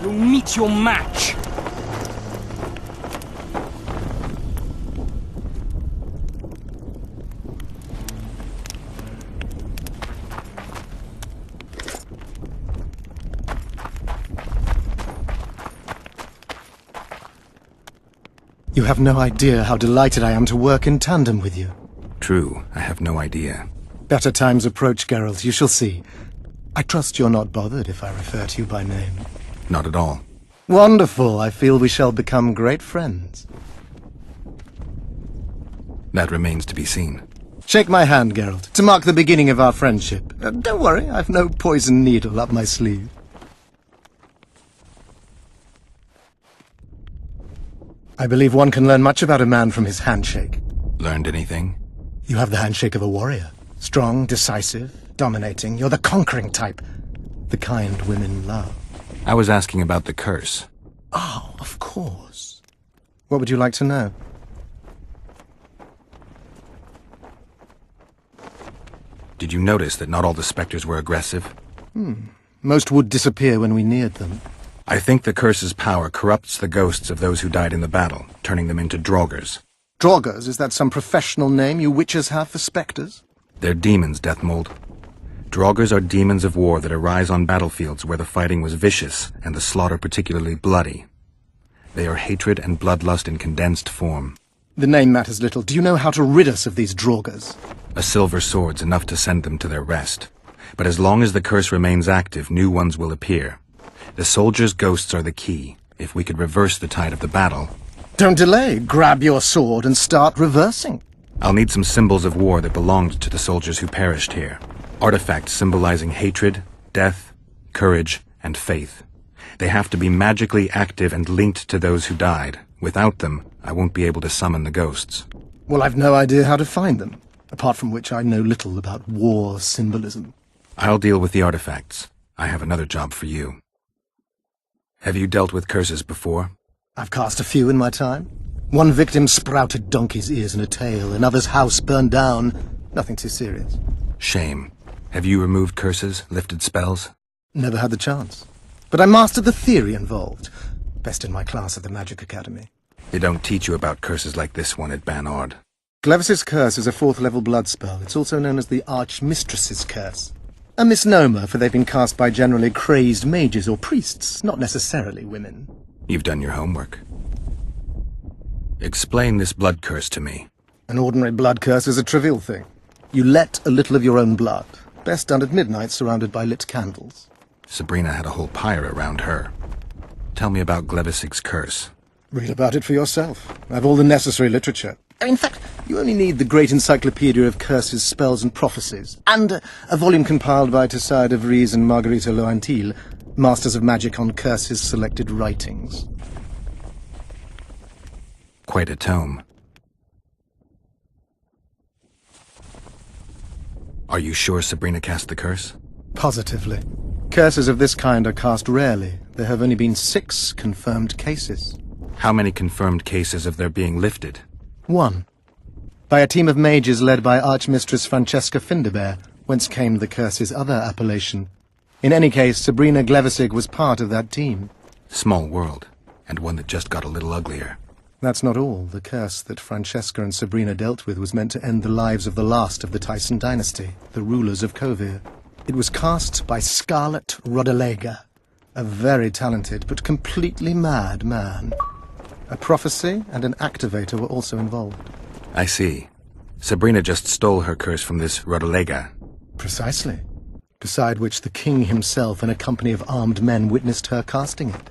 You'll meet your match. You have no idea how delighted I am to work in tandem with you. True, I have no idea. Better times approach, Geralt, you shall see. I trust you're not bothered if I refer to you by name. Not at all. Wonderful, I feel we shall become great friends. That remains to be seen. Shake my hand, Geralt, to mark the beginning of our friendship. Don't worry, I've no poison needle up my sleeve. I believe one can learn much about a man from his handshake. Learned anything? You have the handshake of a warrior. Strong, decisive, dominating. You're the conquering type. The kind women love. I was asking about the curse. Oh, of course. What would you like to know? Did you notice that not all the specters were aggressive? Most would disappear when we neared them. I think the curse's power corrupts the ghosts of those who died in the battle, turning them into Draugrs. Draugrs, is that some professional name you witches have for specters? They're demons, Deathmold. Draugrs are demons of war that arise on battlefields where the fighting was vicious and the slaughter particularly bloody. They are hatred and bloodlust in condensed form. The name matters little. Do you know how to rid us of these Draugrs? A silver sword's enough to send them to their rest. But as long as the curse remains active, new ones will appear. The soldiers' ghosts are the key. If we could reverse the tide of the battle... Don't delay. Grab your sword and start reversing. I'll need some symbols of war that belonged to the soldiers who perished here. Artifacts symbolizing hatred, death, courage, and faith. They have to be magically active and linked to those who died. Without them, I won't be able to summon the ghosts. Well, I've no idea how to find them, apart from which I know little about war symbolism. I'll deal with the artifacts. I have another job for you. Have you dealt with curses before? I've cast a few in my time. One victim sprouted donkey's ears in a tail, another's house burned down. Nothing too serious. Shame. Have you removed curses, lifted spells? Never had the chance. But I mastered the theory involved. Best in my class at the Magic Academy. They don't teach you about curses like this one at Banord. Glevis's Curse is a 4th-level blood spell. It's also known as the Archmistress's Curse. A misnomer, for they've been cast by generally crazed mages or priests, not necessarily women. You've done your homework. Explain this blood curse to me. An ordinary blood curse is a trivial thing. You let a little of your own blood, best done at midnight surrounded by lit candles. Sabrina had a whole pyre around her. Tell me about Glevis's curse. Read about it for yourself. I have all the necessary literature. In fact, you only need the great encyclopedia of curses, spells, and prophecies, and a volume compiled by Tessard de Vries and Margarita Loantil, Masters of Magic on Curses Selected Writings. Quite a tome. Are you sure Sabrina cast the curse? Positively. Curses of this kind are cast rarely. There have only been 6 confirmed cases. How many confirmed cases of their being lifted? 1. By a team of mages led by Archmistress Francesca Findabair, whence came the curse's other appellation. In any case, Sabrina Glevisig was part of that team. Small world, and one that just got a little uglier. That's not all. The curse that Francesca and Sabrina dealt with was meant to end the lives of the last of the Tyson dynasty, the rulers of Kovir. It was cast by Scarlet Rodalega, a very talented but completely mad man. A prophecy and an activator were also involved. I see. Sabrina just stole her curse from this Rodalega. Precisely. Beside which the king himself and a company of armed men witnessed her casting it.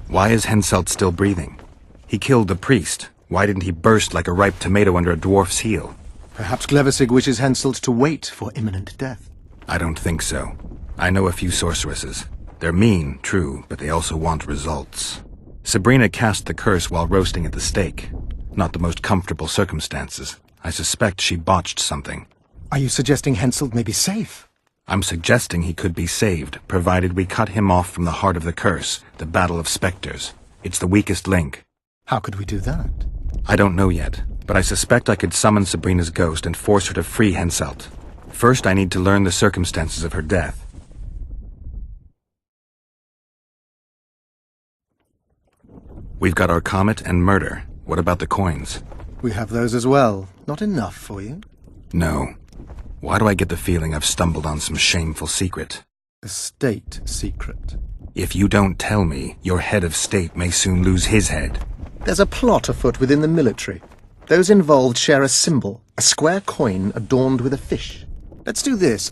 Why is Henselt still breathing? He killed the priest. Why didn't he burst like a ripe tomato under a dwarf's heel? Perhaps Glevisig wishes Henselt to wait for imminent death. I don't think so. I know a few sorceresses. They're mean, true, but they also want results. Sabrina cast the curse while roasting at the stake. Not the most comfortable circumstances. I suspect she botched something. Are you suggesting Henselt may be safe? I'm suggesting he could be saved, provided we cut him off from the heart of the curse, the Battle of Spectres. It's the weakest link. How could we do that? I don't know yet, but I suspect I could summon Sabrina's ghost and force her to free Henselt. First, I need to learn the circumstances of her death. We've got our comet and murder. What about the coins? We have those as well. Not enough for you? No. Why do I get the feeling I've stumbled on some shameful secret? A state secret. If you don't tell me, your head of state may soon lose his head. There's a plot afoot within the military. Those involved share a symbol, a square coin adorned with a fish. Let's do this.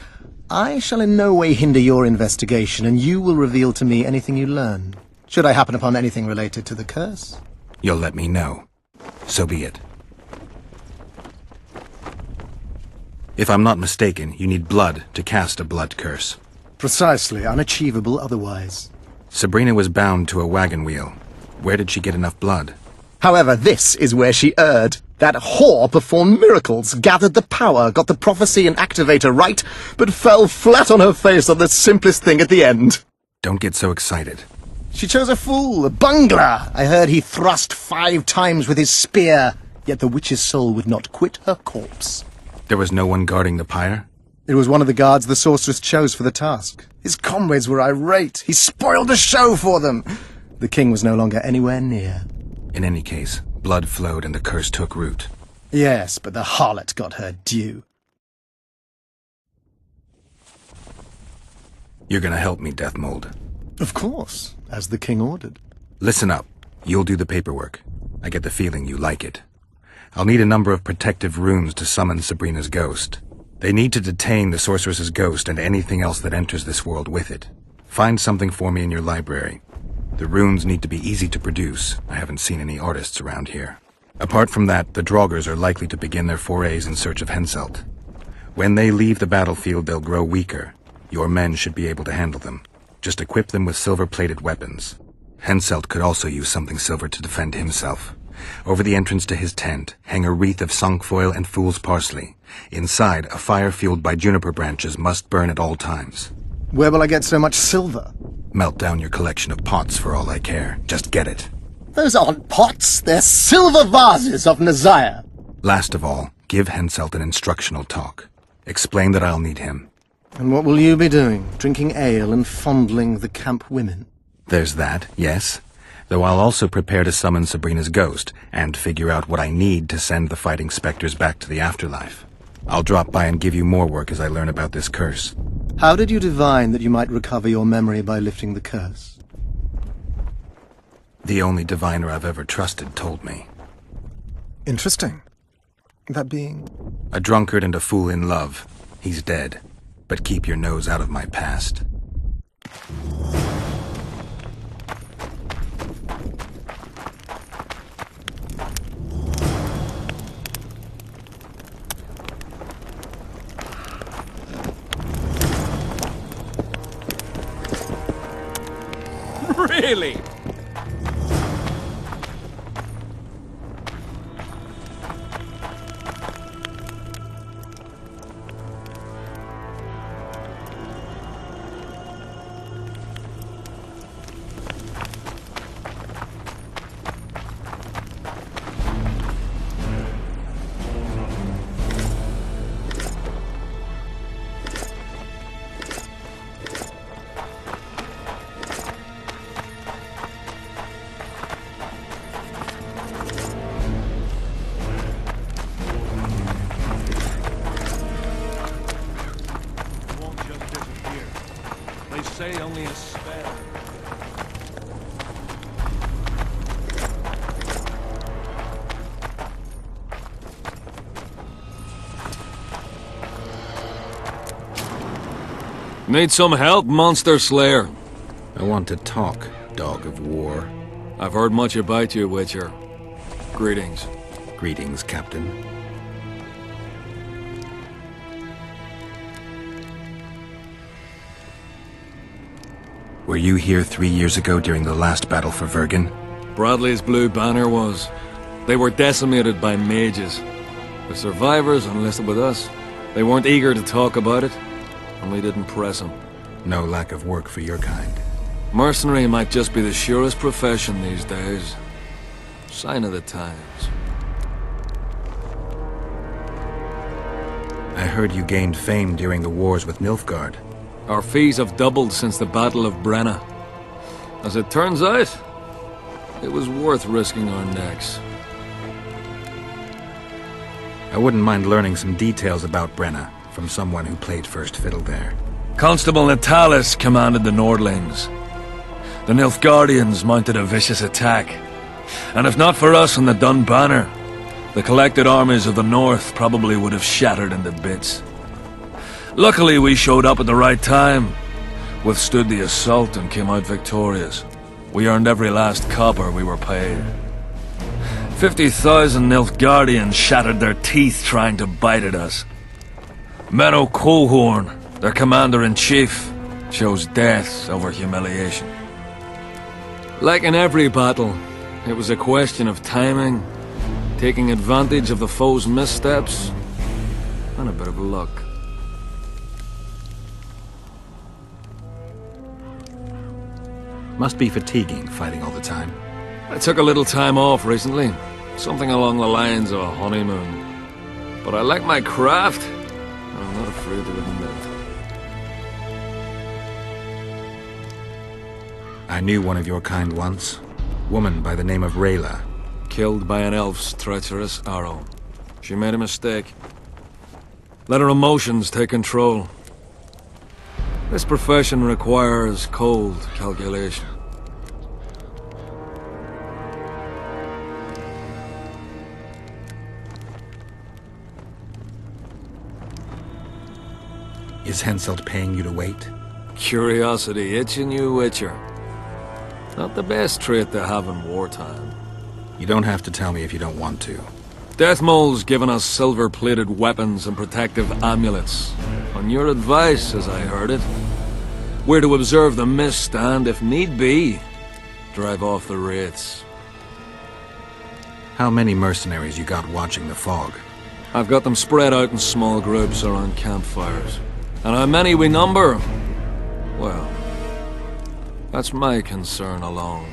I shall in no way hinder your investigation, and you will reveal to me anything you learn. Should I happen upon anything related to the curse? You'll let me know. So be it. If I'm not mistaken, you need blood to cast a blood curse. Precisely, unachievable otherwise. Sabrina was bound to a wagon wheel. Where did she get enough blood? However, this is where she erred. That whore performed miracles, gathered the power, got the prophecy and activator right, but fell flat on her face on the simplest thing at the end. Don't get so excited. She chose a fool, a bungler. I heard he thrust 5 times with his spear, yet the witch's soul would not quit her corpse. There was no one guarding the pyre? It was one of the guards the sorceress chose for the task. His comrades were irate. He spoiled the show for them. The king was no longer anywhere near. In any case, blood flowed and the curse took root. Yes, but the harlot got her due. You're gonna help me, Deathmold. Of course, as the king ordered. Listen up. You'll do the paperwork. I get the feeling you like it. I'll need a number of protective runes to summon Sabrina's ghost. They need to detain the sorceress's ghost and anything else that enters this world with it. Find something for me in your library. The runes need to be easy to produce. I haven't seen any artists around here. Apart from that, the Draugrs are likely to begin their forays in search of Henselt. When they leave the battlefield, they'll grow weaker. Your men should be able to handle them. Just equip them with silver-plated weapons. Henselt could also use something silver to defend himself. Over the entrance to his tent, hang a wreath of cinquefoil and fool's parsley. Inside, a fire fueled by juniper branches must burn at all times. Where will I get so much silver? Melt down your collection of pots for all I care. Just get it. Those aren't pots, they're silver vases of Nazaya. Last of all, give Henselt an instructional talk. Explain that I'll need him. And what will you be doing? Drinking ale and fondling the camp women? There's that, yes. Though I'll also prepare to summon Sabrina's ghost, and figure out what I need to send the fighting specters back to the afterlife. I'll drop by and give you more work as I learn about this curse. How did you divine that you might recover your memory by lifting the curse? The only diviner I've ever trusted told me. Interesting. That being? A drunkard and a fool in love. He's dead. But keep your nose out of my past. Really? Say only a spell. Need some help, Monster Slayer? I want to talk, Dog of War. I've heard much about you, Witcher. Greetings. Greetings, Captain. Were you here 3 years ago during the last battle for Vergen? Bradley's Blue Banner was. They were decimated by mages. The survivors enlisted with us. They weren't eager to talk about it, and we didn't press them. No lack of work for your kind. Mercenary might just be the surest profession these days. Sign of the times. I heard you gained fame during the wars with Nilfgaard. Our fees have doubled since the Battle of Brenna. As it turns out, it was worth risking our necks. I wouldn't mind learning some details about Brenna from someone who played first fiddle there. Constable Natalis commanded the Nordlings. The Nilfgaardians mounted a vicious attack. And if not for us and the Dun Banner, the collected armies of the North probably would have shattered into bits. Luckily, we showed up at the right time, withstood the assault and came out victorious. We earned every last copper we were paid. 50,000 Nilfgaardians shattered their teeth trying to bite at us. Menno Colhorn, their commander-in-chief, chose death over humiliation. Like in every battle, it was a question of timing, taking advantage of the foe's missteps, and a bit of luck. Must be fatiguing fighting all the time. I took a little time off recently, something along the lines of a honeymoon. But I like my craft, and I'm not afraid to admit it. I knew one of your kind once. Woman by the name of Rayla. Killed by an elf's treacherous arrow. She made a mistake. Let her emotions take control. This profession requires cold calculation. Is Henselt paying you to wait? Curiosity itching you, Witcher. Not the best trait to have in wartime. You don't have to tell me if you don't want to. Deathmole's given us silver-plated weapons and protective amulets. On your advice, as I heard it, we're to observe the mist and, if need be, drive off the wraiths. How many mercenaries you got watching the fog? I've got them spread out in small groups around campfires. And how many we number? Well, that's my concern alone.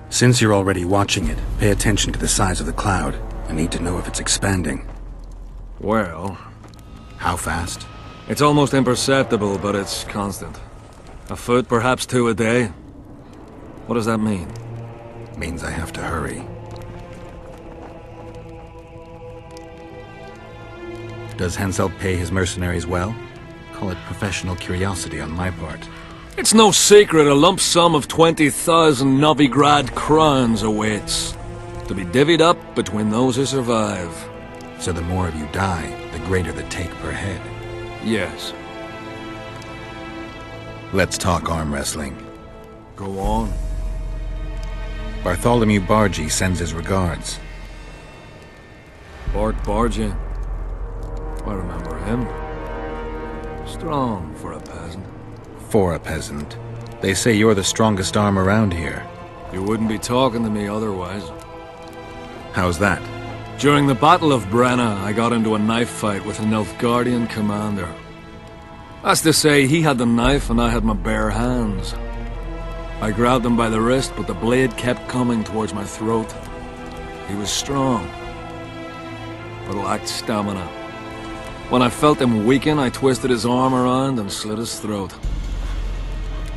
Since you're already watching it, pay attention to the size of the cloud. I need to know if it's expanding. Well, How fast? it's almost imperceptible, but it's constant. A foot, perhaps two a day. What does that mean? Means I have to hurry. Does Henselt pay his mercenaries well? Call it professional curiosity on my part. It's no secret a lump sum of 20,000 Novigrad crowns awaits, to be divvied up between those who survive. So the more of you die, the greater the take per head. Yes. Let's talk arm wrestling. Go on. Bartholomew Bargy sends his regards. Bart Bargy. I remember him. Strong for a peasant. For a peasant. They say you're the strongest arm around here. You wouldn't be talking to me otherwise. How's that? During the Battle of Brenna, I got into a knife fight with a Nilfgaardian commander. That's to say, he had the knife and I had my bare hands. I grabbed him by the wrist, but the blade kept coming towards my throat. He was strong, but lacked stamina. When I felt him weaken, I twisted his arm around and slit his throat.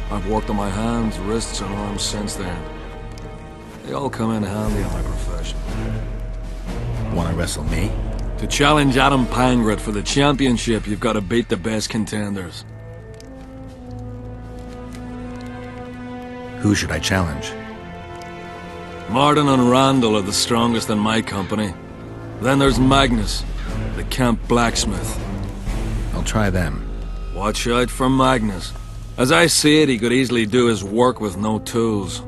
I've worked on my hands, wrists, and arms since then. They all come in handy in my profession. Wanna wrestle me? To challenge Adam Pangret for the championship, you've got to beat the best contenders. Who should I challenge? Martin and Randall are the strongest in my company. Then there's Magnus, the camp blacksmith. I'll try them. Watch out for Magnus. As I see it, he could easily do his work with no tools.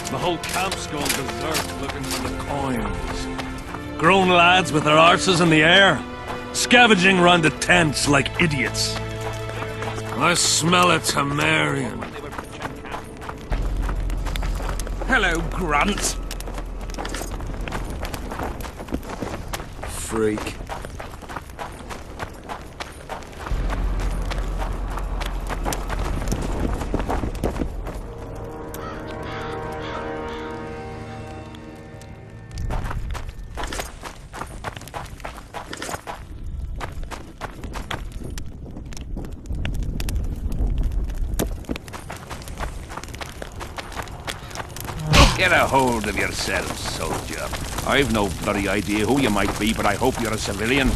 The whole camp's gone berserk looking for the coins. Grown lads with their arses in the air, scavenging round the tents like idiots. I smell a Temerian. Hello, Grunt. Freak. Get a hold of yourself, soldier. I've no bloody idea who you might be, but I hope you're a civilian.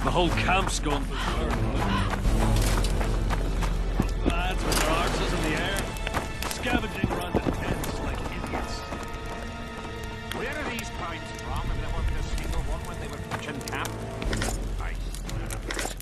The whole camp's gone berserk. Lads with their arses in the air, scavenging around the tents like idiots. Where are these kinds from? If there wasn't a single one when they were pitching camp? I swear to it.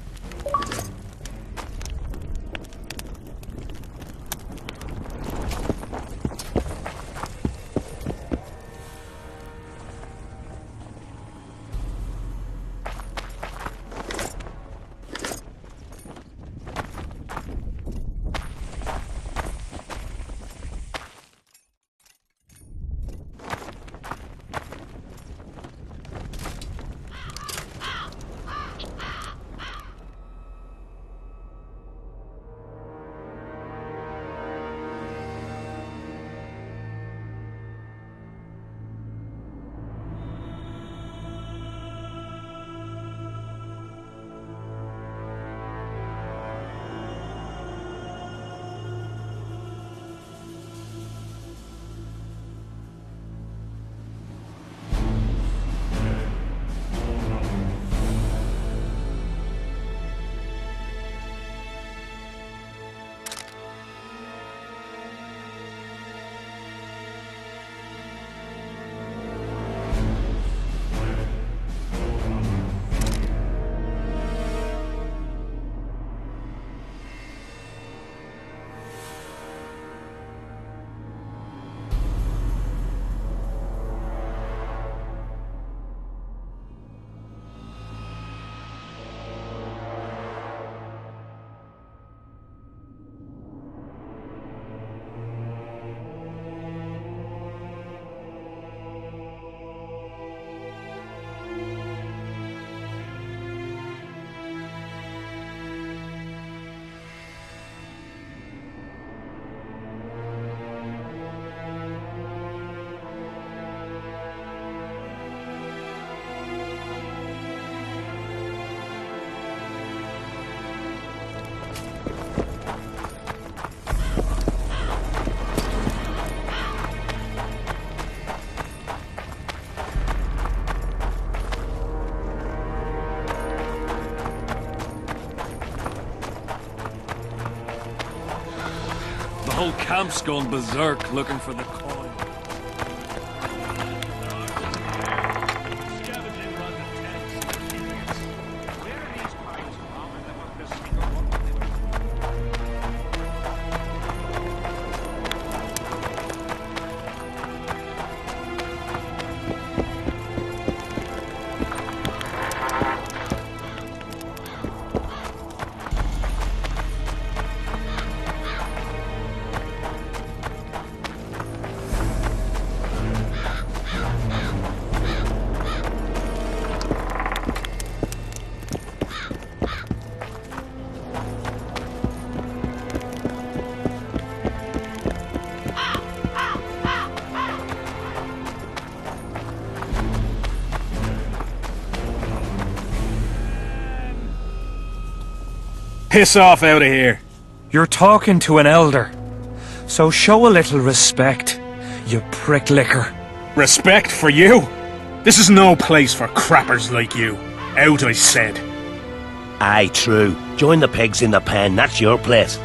The whole camp's gone berserk looking for the coin. Scavenging around the tents like idiots. Where are these kinds from? If there wasn't a single one when they were... Piss off out of here. You're talking to an elder, so show a little respect, you pricklicker. Respect for you? This is no place for crappers like you. Out, I said. Aye, true. Join the pigs in the pen, that's your place.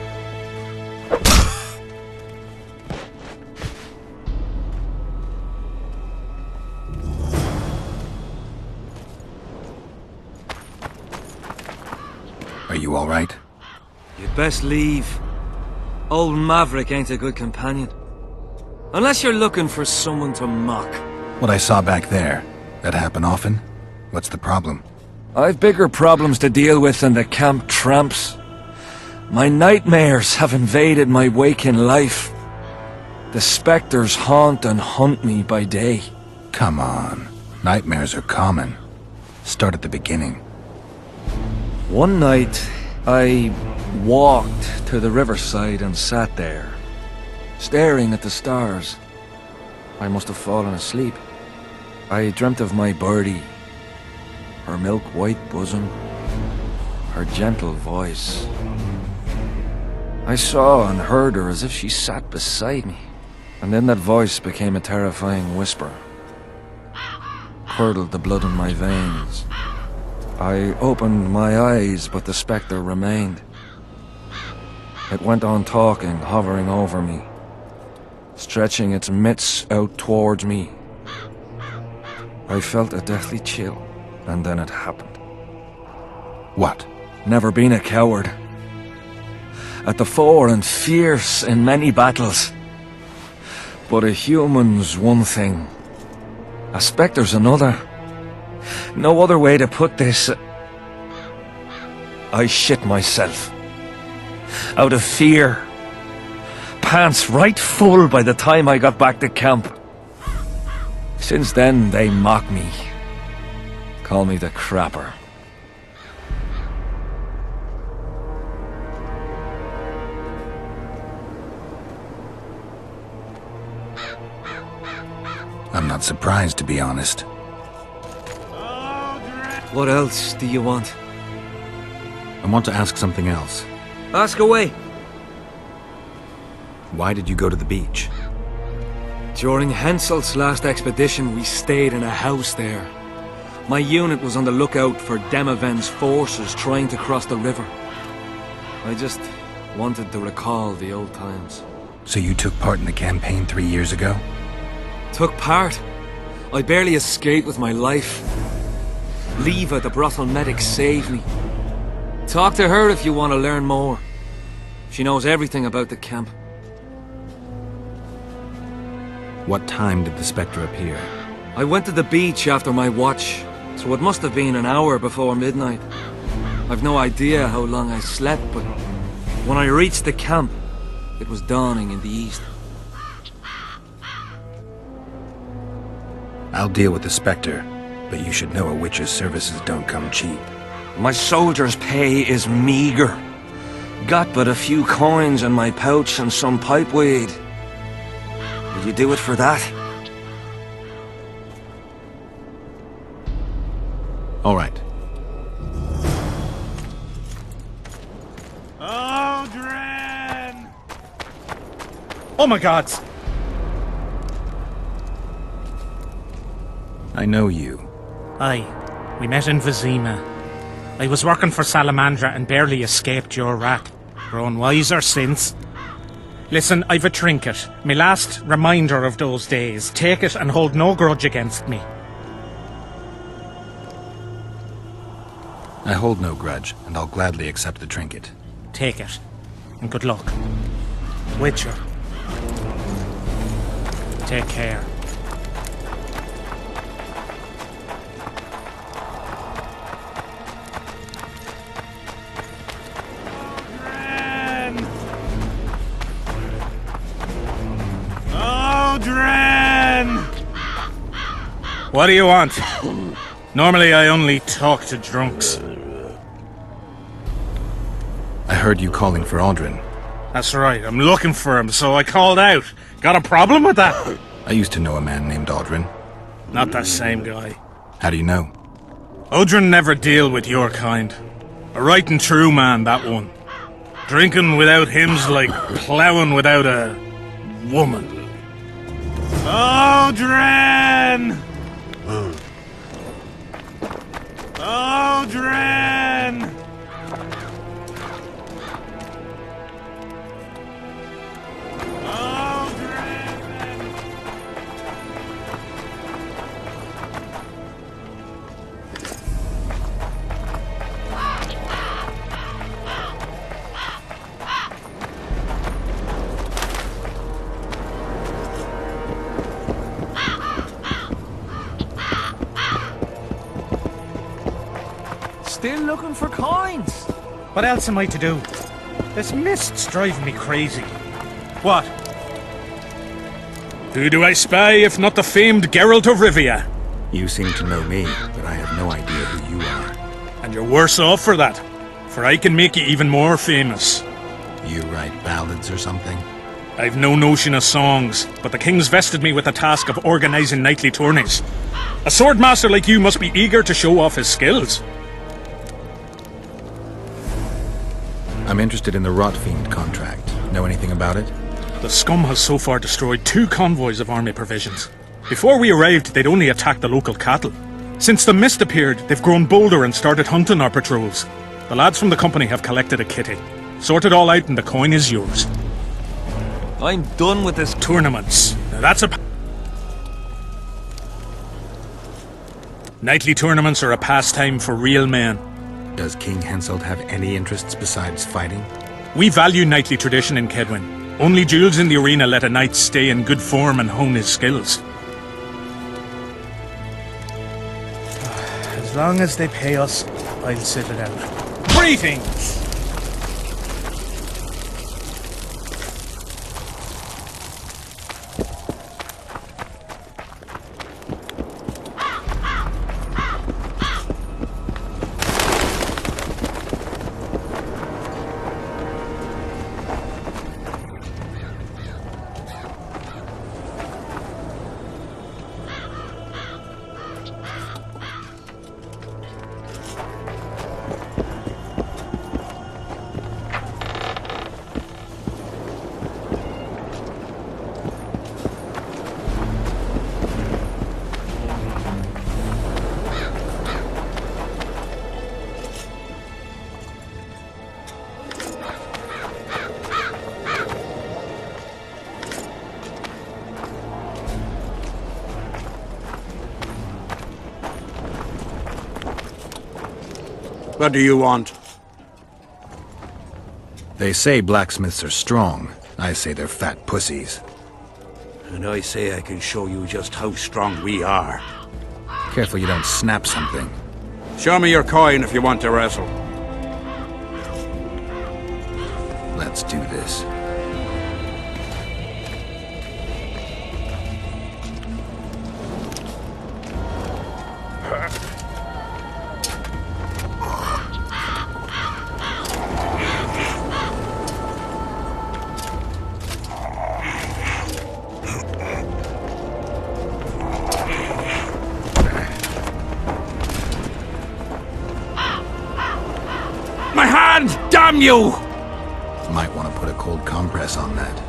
Are you all right? You'd best leave. Old Maverick ain't a good companion. Unless you're looking for someone to mock. What I saw back there, that happen often? What's the problem? I've bigger problems to deal with than the camp tramps. My nightmares have invaded my waking life. The specters haunt and hunt me by day. Come on. Nightmares are common. Start at the beginning. One night, I walked to the riverside and sat there, staring at the stars. I must have fallen asleep. I dreamt of my birdie, her milk-white bosom, her gentle voice. I saw and heard her as if she sat beside me, and then that voice became a terrifying whisper, curdled the blood in my veins. I opened my eyes, but the spectre remained. It went on talking, hovering over me, stretching its mitts out towards me. I felt a deathly chill, and then it happened. What? Never been a coward. At the fore and fierce in many battles. But a human's one thing. A spectre's another. No other way to put this. I shit myself. Out of fear. Pants right full by the time I got back to camp. Since then, they mock me. Call me the crapper. I'm not surprised, to be honest. What else do you want? I want to ask something else. Ask away. Why did you go to the beach? During Henselt's last expedition, we stayed in a house there. My unit was on the lookout for Demoven's forces trying to cross the river. I just wanted to recall the old times. So you took part in the campaign 3 years ago? Took part? I barely escaped with my life. Leva, the brothel medic, saved me. Talk to her if you want to learn more. She knows everything about the camp. What time did the Spectre appear? I went to the beach after my watch, so it must have been an hour before midnight. I've no idea how long I slept, but when I reached the camp, it was dawning in the east. I'll deal with the Spectre, but you should know a witch's services don't come cheap. My soldier's pay is meager. Got but a few coins in my pouch and some pipeweed. Will you do it for that? All right. Aldrin! Oh my god! I know you. Aye, we met in Vizima. I was working for Salamandra and barely escaped your rat. Grown wiser since. Listen, I've a trinket. My last reminder of those days. Take it and hold no grudge against me. I hold no grudge, and I'll gladly accept the trinket. Take it. And good luck. Witcher. Take care. Aldrin! What do you want? Normally I only talk to drunks. I heard you calling for Aldrin. That's right, I'm looking for him, so I called out. Got a problem with that? I used to know a man named Aldrin. Not that same guy. How do you know? Odrin never deal with your kind. A right and true man, that one. Drinking without him's like ploughing without a woman. Aldrin! Aldrin! still looking for coins? What else am I to do? This mist's driving me crazy. What? Who do I spy if not the famed Geralt of Rivia? You seem to know me, but I have no idea who you are. And you're worse off for that, for I can make you even more famous. You write ballads or something? I've no notion of songs, but the king's vested me with the task of organising knightly tourneys. A swordmaster like you must be eager to show off his skills. I'm interested in the Rotfiend contract. Know anything about it? The scum has so far destroyed 2 convoys of army provisions. Before we arrived, they'd only attacked the local cattle. Since the mist appeared, they've grown bolder and started hunting our patrols. The lads from the company have collected a kitty. Sort it all out and the coin is yours. I'm done with this. Tournaments. Now that's a... Knightly tournaments are a pastime for real men. Does King Henselt have any interests besides fighting? We value knightly tradition in Kedwin. Only duels in the arena let a knight stay in good form and hone his skills. As long as they pay us, I'll sit it out. Greetings! What do you want? They say blacksmiths are strong. I say they're fat pussies. And I say I can show you just how strong we are. Careful you don't snap something. Show me your coin if you want to wrestle. Let's do this. My hand! Damn you! Might want to put a cold compress on that.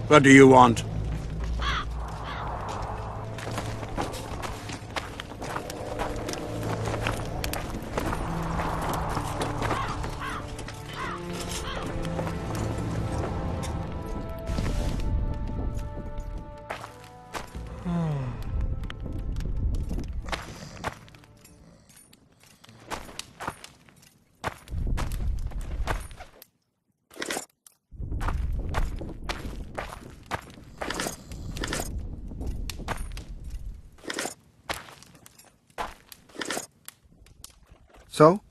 What do you want? So?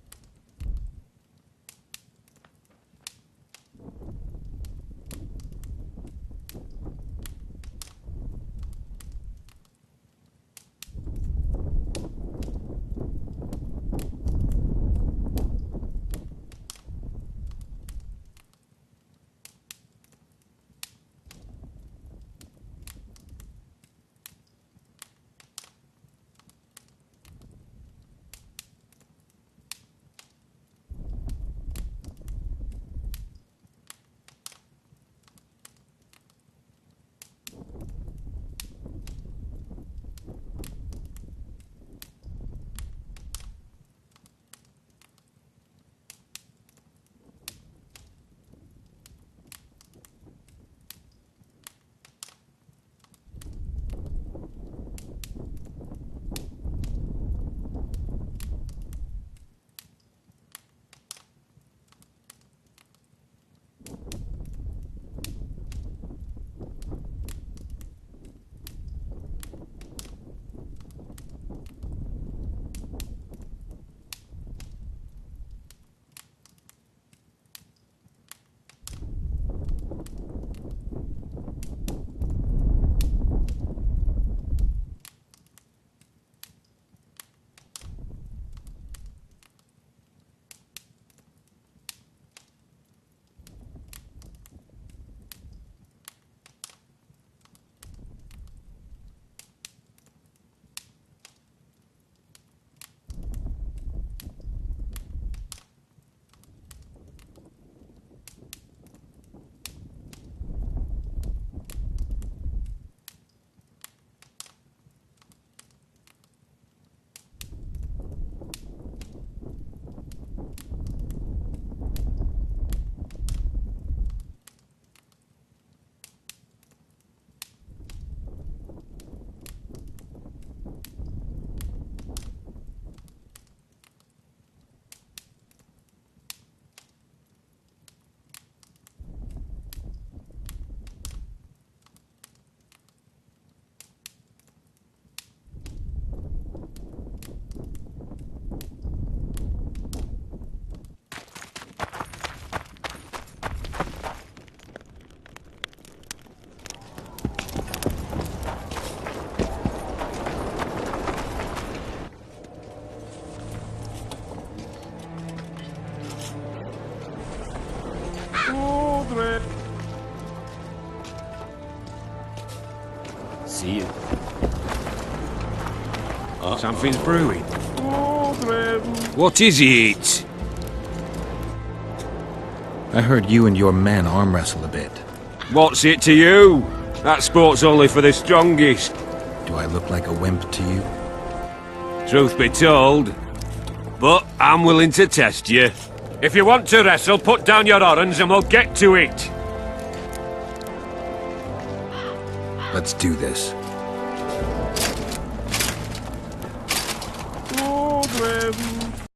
See you. Something's brewing. What is it? I heard you and your men arm wrestle a bit. What's it to you? That sport's only for the strongest. Do I look like a wimp to you? Truth be told. But I'm willing to test you. If you want to wrestle, put down your orange and we'll get to it. Let's do this. Oh,